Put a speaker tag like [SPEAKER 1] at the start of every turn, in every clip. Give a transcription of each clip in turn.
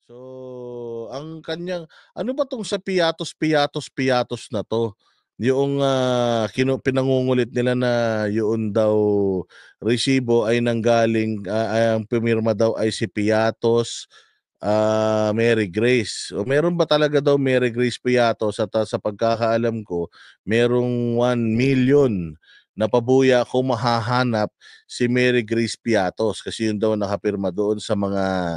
[SPEAKER 1] So, ang kanyang ano ba 'tong sa piatos-piatos-piatos na 'to? Yoong, pinangungulit nila na yoon daw resibo ay nanggaling, ang pumirma daw ay si Piatos, Mary Grace. O meron ba talaga daw Mary Grace Piatos at, sa pagkakaalam ko merong 1,000,000 na pabuya kung mahahanap si Mary Grace Piatos kasi yun daw nakapirma doon sa mga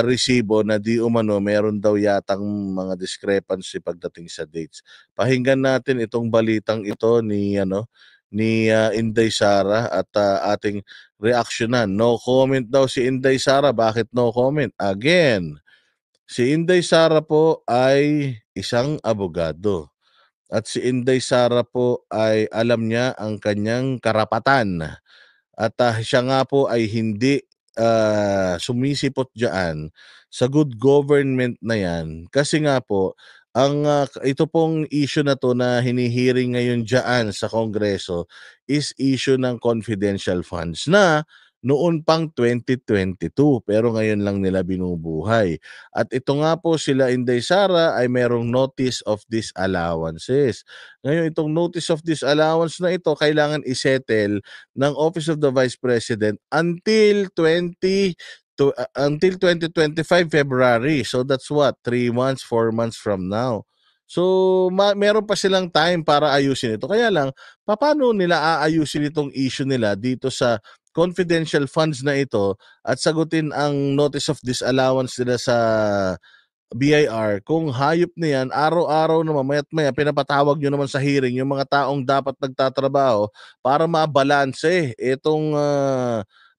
[SPEAKER 1] resibo na di umano meron daw yatang mga discrepancy pagdating sa dates. Pakinggan natin itong balitang ito ni Inday Sara at ating reaksyonan. No comment daw si Inday Sara. Bakit no comment? Again, si Inday Sara po ay isang abogado. At si Inday Sara po ay alam niya ang kanyang karapatan. At siya nga po ay hindi sumisipot diyan sa good government na yan. Kasi nga po, ito pong issue na to na hinihiring ngayon diyan sa Kongreso is issue ng confidential funds na noon pang 2022 pero ngayon lang nila binubuhay. At ito nga po sila Inday Sara ay merong notice of disallowances. Ngayon itong notice of disallowance na ito kailangan isettle ng Office of the Vice President until 2025 February. So that's what, 3 months, 4 months from now. So meron pa silang time para ayusin ito. Kaya lang, paano nila aayusin itong issue nila dito sa confidential funds na ito at sagutin ang notice of disallowance nila sa BIR kung hayop na yan, araw-araw naman, maya't maya, pinapatawag nyo naman sa hearing yung mga taong dapat nagtatrabaho para mabalanse itong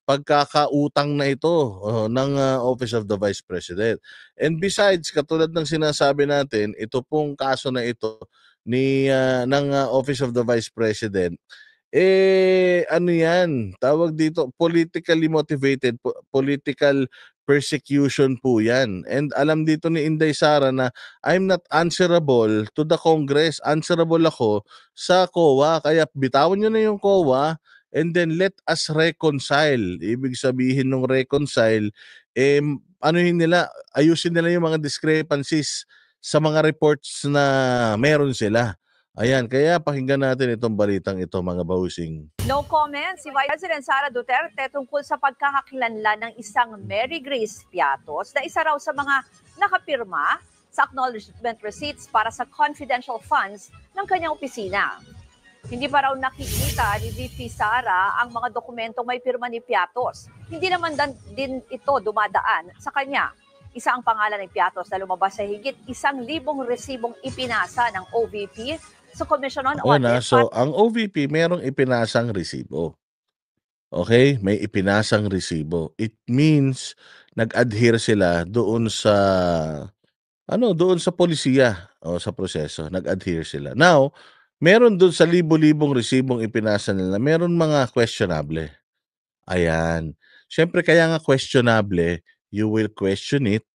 [SPEAKER 1] pagkakautang na ito ng Office of the Vice President. And besides, katulad ng sinasabi natin, ito pong kaso na ito ng Office of the Vice President, ano yan, tawag dito, politically motivated, political persecution po yan. And alam dito ni Inday Sara na I'm not answerable to the Congress, answerable ako sa COA. Kaya bitawan nyo na yung COA and then let us reconcile. Ibig sabihin ng reconcile, ayusin nila yung mga discrepancies sa mga reports na meron sila. Ayan, kaya pakinggan natin itong balitang ito, mga bahusing.
[SPEAKER 2] No comment si Vice President Sara Duterte tungkol sa pagkakakilanlan ng isang Mary Grace Piatos na isa raw sa mga nakapirma sa acknowledgement receipts para sa confidential funds ng kanyang opisina. Hindi pa raw nakikita ni VP Sara ang mga dokumentong may pirma ni Piatos. Hindi naman din ito dumadaan sa kanya. Isa ang pangalan ng Piatos na lumabas sa higit 1,000 resibong ipinasa ng OVP sa Commission on Audit.
[SPEAKER 1] So, ang OVP merong ipinasang resibo. Okay? May ipinasang resibo. It means nag-adhere sila doon sa polisiya o sa proseso. Nag-adhere sila. Now, meron doon sa libo-libong resibong ipinasa nila, meron mga questionable. Ayan. Siyempre, kaya nga questionable, you will question it.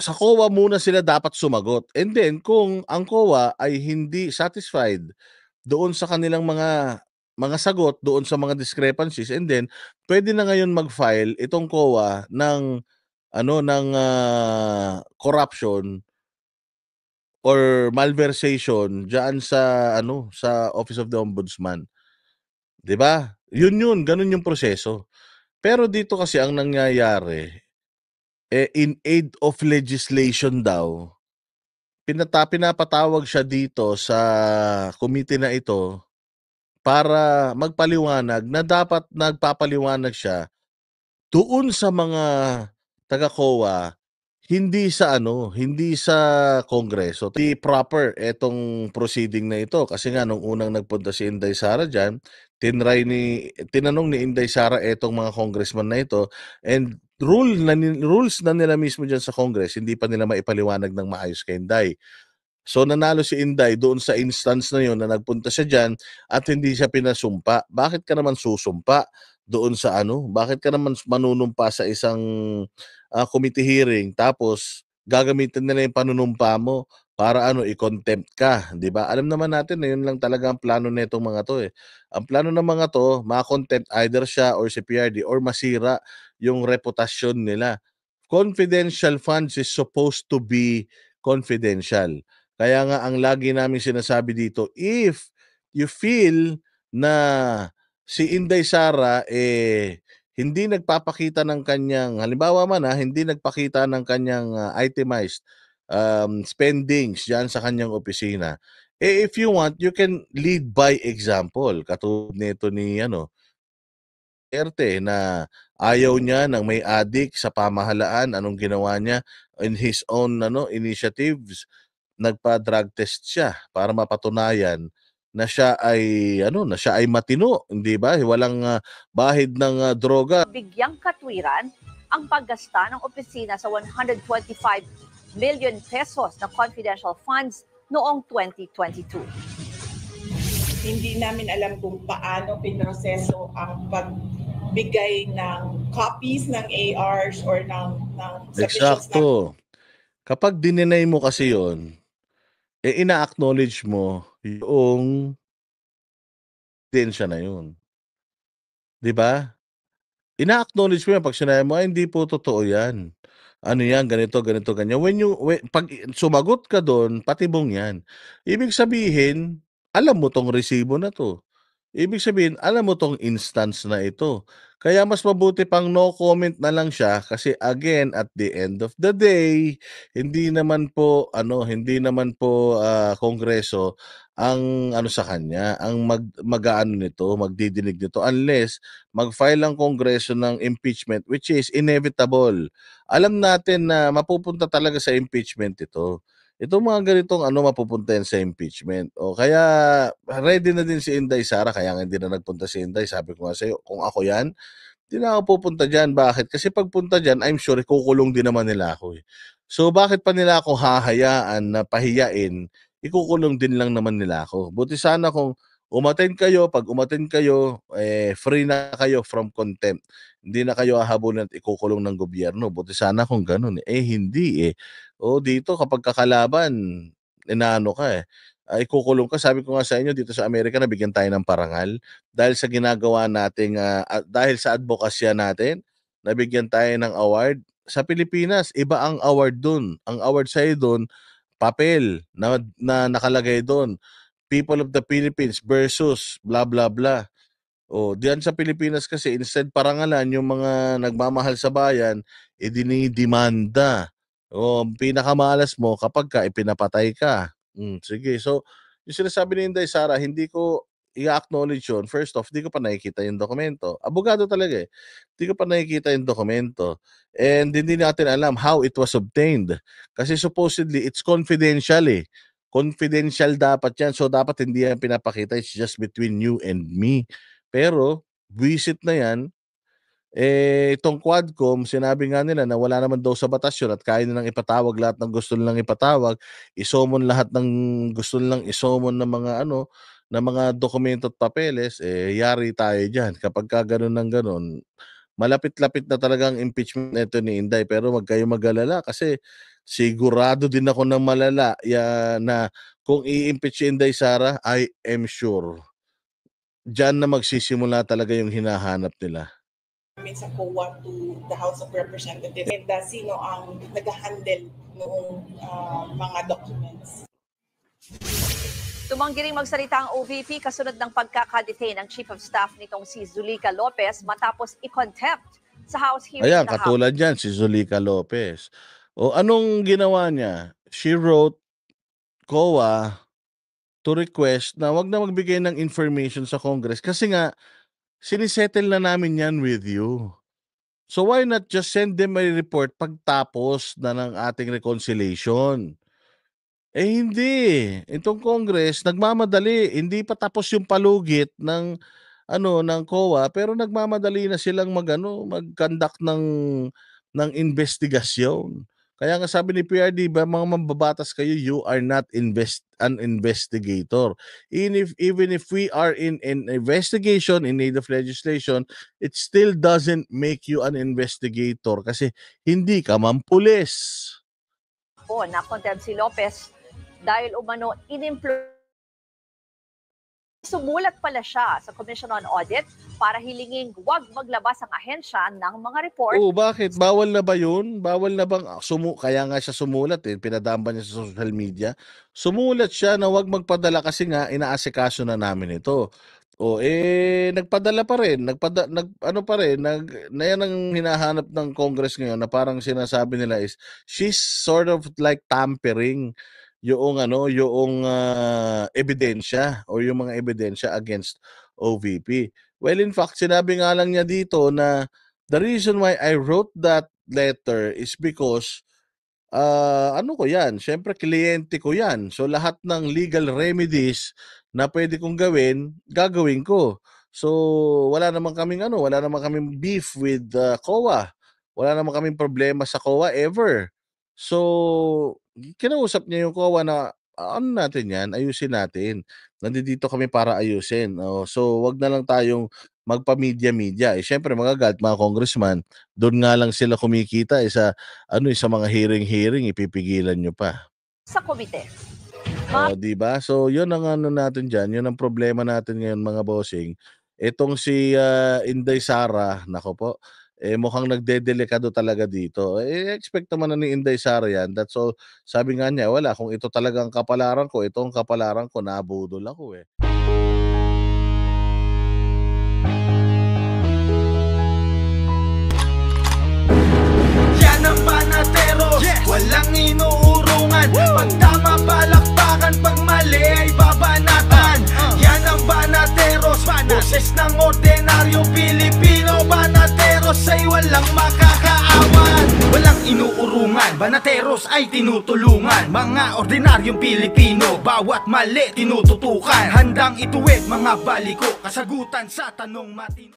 [SPEAKER 1] Sa COA muna sila dapat sumagot. And then, kung ang COA ay hindi satisfied doon sa kanilang mga sagot, doon sa mga discrepancies, and then, pwede na ngayon mag-file itong COA ng corruption or malversation diyan sa Office of the Ombudsman. 'Di ba? Yun, ganun yung proseso. Pero dito kasi ang nangyayari, in aid of legislation daw, pinapatawag siya dito sa committee na ito para magpaliwanag na dapat nagpapaliwanag siya doon sa mga taga-COA, hindi sa Kongreso. Di proper etong proceeding na ito kasi nga nung unang nagpunta si Inday Sara diyan, tinanong ni Inday Sara etong mga congressman na ito, and rules na nila mismo diyan sa Congress, hindi pa nila maipaliwanag ng maayos kay Inday. So nanalo si Inday doon sa instance na yon na nagpunta siya diyan at hindi siya pinasumpa. Bakit ka naman susumpa doon sa Bakit ka naman manunumpa sa isang committee hearing tapos gagamitin nila yung panunumpa mo para i-contempt ka, 'di ba? Alam naman natin na yun lang talaga ang plano nitong mga 'to eh. Ang plano ng mga 'to, ma-contempt either siya or si PRD or masira yung reputasyon nila. confidential funds is supposed to be confidential. Kaya nga ang lagi namin sinasabi dito, if you feel na si Inday Sara hindi nagpapakita ng kanyang, halimbawa man hindi nagpakita ng kanyang itemized spendings diyan sa kanyang opisina. If you want, you can lead by example. Katulad nito ni Duterte na ayaw niya ng may adik sa pamahalaan. Anong ginawa niya? In his own initiatives, nagpa-drug test siya para mapatunayan na siya ay matino, hindi ba? Walang bahid ng droga.
[SPEAKER 2] Bigyang katwiran ang paggasta ng opisina sa 125 million pesos na confidential funds noong 2022.
[SPEAKER 3] Hindi namin alam kung paano pinroseso ang pagbigay ng copies ng ARs or ng submissions.
[SPEAKER 1] Eksakto. Kapag dininay mo kasi yon, ina-acknowledge mo yung densya na yun. 'Di ba? Ina-acknowledge mo yan pag sinabi mo, hindi po totoo yan. Ano yan, ganito, ganito, ganyan. Pag sumagot ka doon, patibong yan. Ibig sabihin, alam mo tong resibo na to. Ibig sabihin, alam mo tong instance na ito. Kaya mas mabuti pang no comment na lang siya kasi again, at the end of the day, hindi naman po Kongreso ang sa kanya, ang mag-aano nito, magdidinig nito unless mag-file ang Kongreso ng impeachment, which is inevitable. Alam natin na mapupunta talaga sa impeachment ito. Itong mga ganitong mapupunta yan sa impeachment. O kaya ready na din si Inday Sara, kaya nga hindi na nagpunta si Inday. Sabi ko nga sa'yo, kung ako yan, hindi na ako pupunta dyan. Bakit? Kasi pagpunta dyan, I'm sure ikukulong din naman nila ako eh. So bakit pa nila ako hahayaan na pahiyain? Ikukulong din lang naman nila ako. Buti sana kung pag umattend kayo, free na kayo from contempt. Hindi na kayo hahabulin at ikukulong ng gobyerno. Buti sana kung ganun. Hindi eh. O dito kapag kakalaban, inaano ka ikukulong ka. Sabi ko nga sa inyo, dito sa Amerika, nabigyan tayo ng parangal. Dahil sa ginagawa nating, dahil sa advokasya natin, nabigyan tayo ng award. Sa Pilipinas, iba ang award dun. Ang award sa'yo dun, papel na nakalagay dun. People of the Philippines versus blah blah blah. Diyan sa Pilipinas kasi instead parangalan yung mga nagmamahal sa bayan, dinidemanda. Ang pinakamalas mo kapagka ipinapatay ka. Sige. So, yung sinasabi ni Inday Sara, hindi ko i-acknowledge yun. First off, di ko pa nakikita yung dokumento. Abogado talaga eh. Di ko pa nakikita yung dokumento. And hindi natin alam how it was obtained. Kasi supposedly, it's confidential eh. Confidential dapat yan. So, dapat hindi yan pinapakita. It's just between you and me. Pero, visit na yan, itong Quadcom, sinabi nga nila na wala naman daw sa batas yun at kaya nilang ipatawag lahat ng gusto nilang ipatawag, isomon lahat ng gusto nilang isomon ng mga ng mga dokumento at papeles, yari tayo dyan. Kapag ka ganun ng ganun, malapit-lapit na talagang impeachment nito ni Inday. Pero wag kayo mag-alala kasi sigurado din ako ng malala na kung i-impeach si Inday Sara, I am sure diyan na magsisimula talaga yung hinahanap nila.
[SPEAKER 3] Sa COA to the House of Representatives and sino ang nag-handle noong mga documents.
[SPEAKER 2] Tumanggi ring magsalita ang OVP kasunod ng pagkakadetain ng Chief of Staff nitong si Zuleika Lopez matapos i-contempt sa House hearing.
[SPEAKER 1] Ayan, katulad yan, si Zuleika Lopez. Anong ginawa niya? She wrote COA to request na wag na magbigay ng information sa Congress kasi nga sinisettle na namin yan with you. So why not just send them a report pagtapos na ng ating reconciliation? Hindi. Itong Congress nagmamadali, hindi pa tapos yung palugit ng ng COA pero nagmamadali na silang mag-conduct ng investigasyon. Kaya nga sabi ni PRD, ba mga mambabatas kayo, you are not an investigator. Even if we are in an investigation in need of legislation, it still doesn't make you an investigator kasi hindi ka mampulis.
[SPEAKER 2] Na-contempt si Lopez dahil umano inimplo Sumulat pala siya sa Commission on Audit para hilinging huwag maglabas ang ahensya ng mga report.
[SPEAKER 1] Oo, bakit? Bawal na ba yun? Bawal na bang kaya nga siya sumulat pinadaan ba niya sa social media? Sumulat siya na huwag magpadala kasi nga inaasikaso na namin ito. Nagpadala pa rin, na yan ang hinahanap ng Congress ngayon na parang sinasabi nila is she's sort of like tampering yung ebidensya o yung mga ebidensya against OVP. Well, in fact, sinabi nga lang niya dito na the reason why I wrote that letter is because ano ko yan, syempre kliyente ko yan. So lahat ng legal remedies na pwede kong gagawin ko. So wala naman kaming beef with COA. Wala naman kaming problema sa COA ever. So kinausap niya yung COA na ano natin yan, ayusin natin. Nandito kami para ayusin. So wag na lang tayong magpa-media-media. Syempre magagalit mga congressman, doon nga lang sila kumikita sa mga hearing, ipipigilan nyo pa.
[SPEAKER 2] Sa komite.
[SPEAKER 1] Di ba? So, yun ang natin diyan, yun ang problema natin ngayon mga bossing. Etong si Inday Sara, nako po, mukhang nagdedelikado talaga dito. Expect naman na ni Inday Sara yan. That's all. Sabi nga niya, wala, kung ito talagang kapalaran ko, itong kapalaran ko, nabudol ako
[SPEAKER 4] Yan ang Banateros, walang inuurungan. Pag tama palakpakan, pag mali ay babanatan. Yan ang Banateros, boses ng ordinaryong Pilipino. Banateros ay walang makakaawan. Walang inuurungan, Banateros ay tinutulungan. Mga ordinaryong Pilipino, bawat mali tinututukan. Handang ituwid mga baliko, kasagutan sa tanong matino.